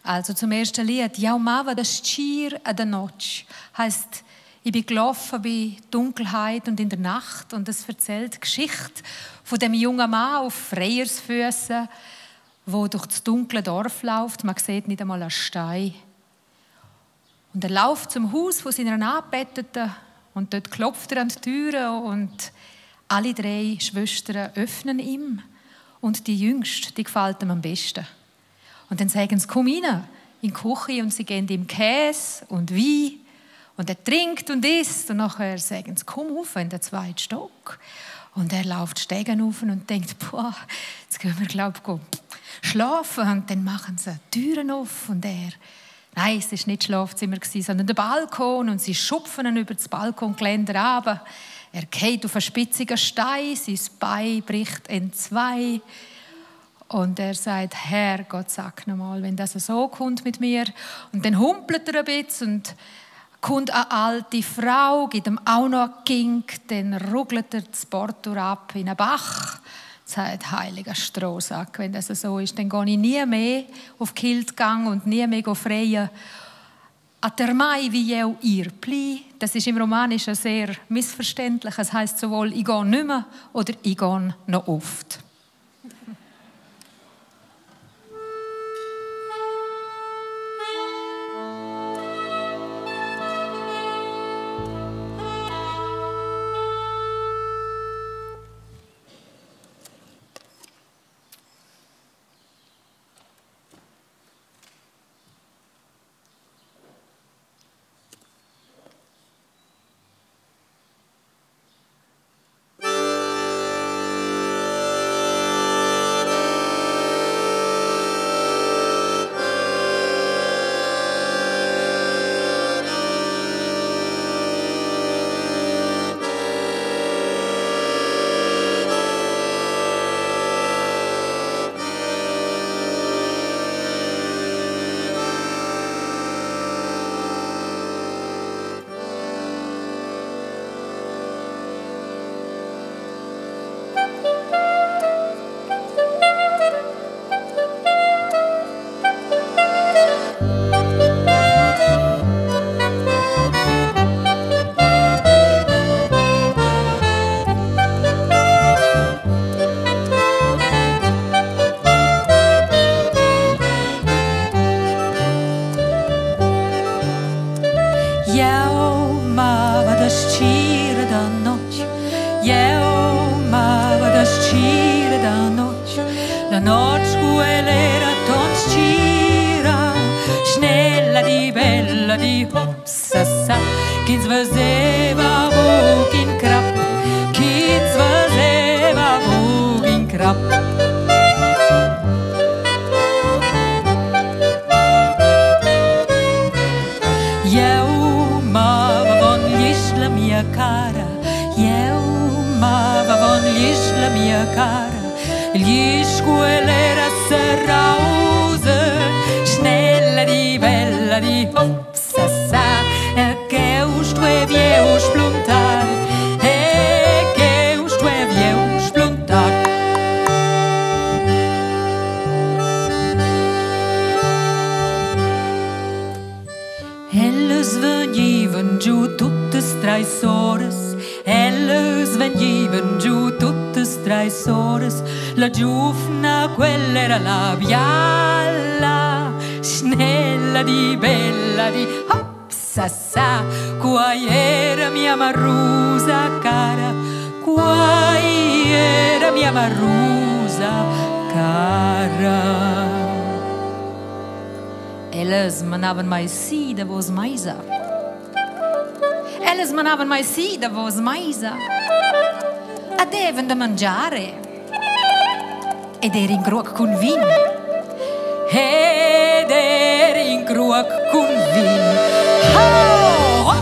Also zum ersten Lied. «Ja mava das Schier a der Notch» heisst, ich bin gelaufen bei Dunkelheit und in der Nacht und es erzählt die Geschichte von dem jungen Mann auf Freiersfüssen, der durch das dunkle Dorf läuft. Man sieht nicht einmal einen Stein. Und er läuft zum Haus von seiner Angebeteten und dort klopft er an die Türe und alle 3 Schwestern öffnen ihm und die Jüngste, die gefällt ihm am besten. Und dann sagen sie, komm rein in die Küche und sie geben ihm Käse und Wein und er trinkt und isst und nachher sagen sie, komm auf in den 2. Stock. Und er läuft Stegen auf und denkt, boah, jetzt gehen wir, glaube ich, schlafen. Und dann machen sie Türen auf und nein, es war nicht das Schlafzimmer, sondern der Balkon und sie schupfen ihn über das Balkongeländer runter. Er fällt auf einen spitzigen Stein, sein Bein bricht in 2. Und er sagt, Herrgott, sag noch mal, wenn das so kommt mit mir. Und dann humpelt er ein bisschen und kommt eine alte Frau, gibt ihm auch noch einen Kink, dann ruggelt er das Porto ab in einen Bach. Sagt, heiliger Strohsack, wenn das so ist, dann gehe ich nie mehr auf Kiltgang und nie mehr freien. «Ater mai wie auch ihr pli». Das ist im Romanischen sehr missverständlich. Es heisst sowohl «ich gehe nicht mehr» oder «ich gehe noch oft». La giufna, quella era la bialla, snella di bella di hopsassa. Quai era mia marrusa cara, quai era mia marrusa cara. Elas manaven mai si da vos maisa. Elas manaven mai si da vos maisa. A deven da mangiare. Ed era in gruoc con vin. Ed era in gruoc con vin. Oh!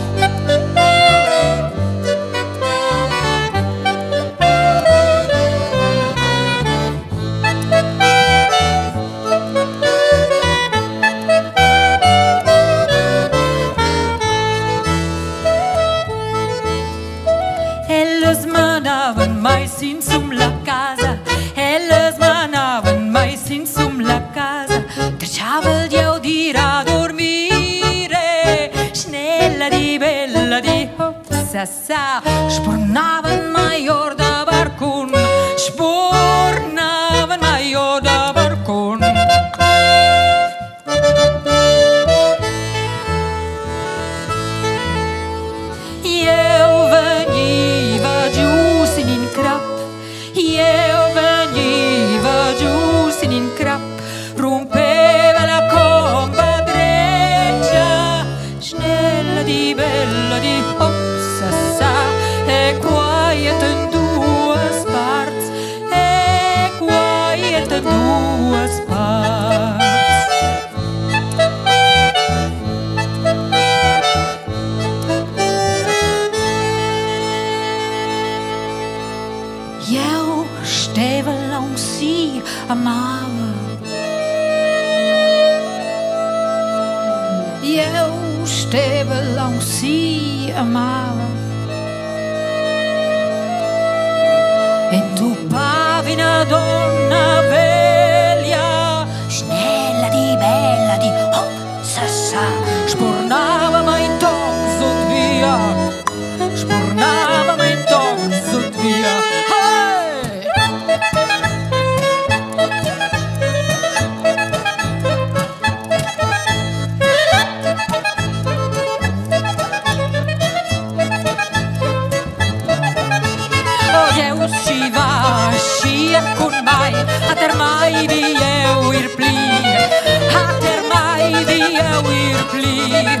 Ellas manaven mais in sum la casa. Ellas manaven mais in sum la casa. Treceava-l eu di sa sa, spornaven major da barcun, spornaven major da barcun. Io veniva giù sin in crap, io veniva giù sin in crap, rompeva la compadreggia, snella di bella di sa sa, e quiet in due parts, e quiet in due parts. Io steva langs sie amava, io steva langs sie amava, e tu pavi una donna veglia, snella di bella di sa sa, spornava ma in tozzo via, spornava ma in tozzo via. Con mai, hat mai wie wir plie, hat mai wie wir plie,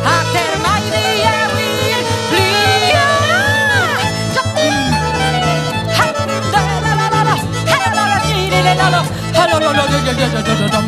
hat mai wie wir plie. Hat la la la la, la la la la la, hallo lo lo lo lo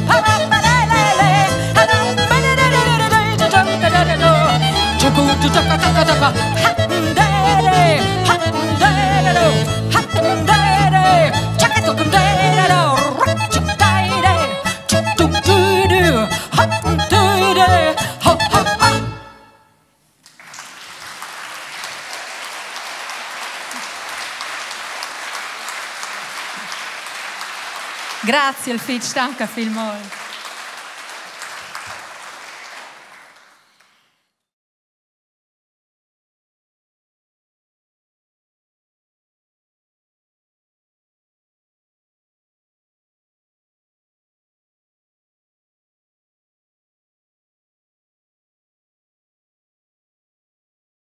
Grazie, Elfitsch, danke vielmals.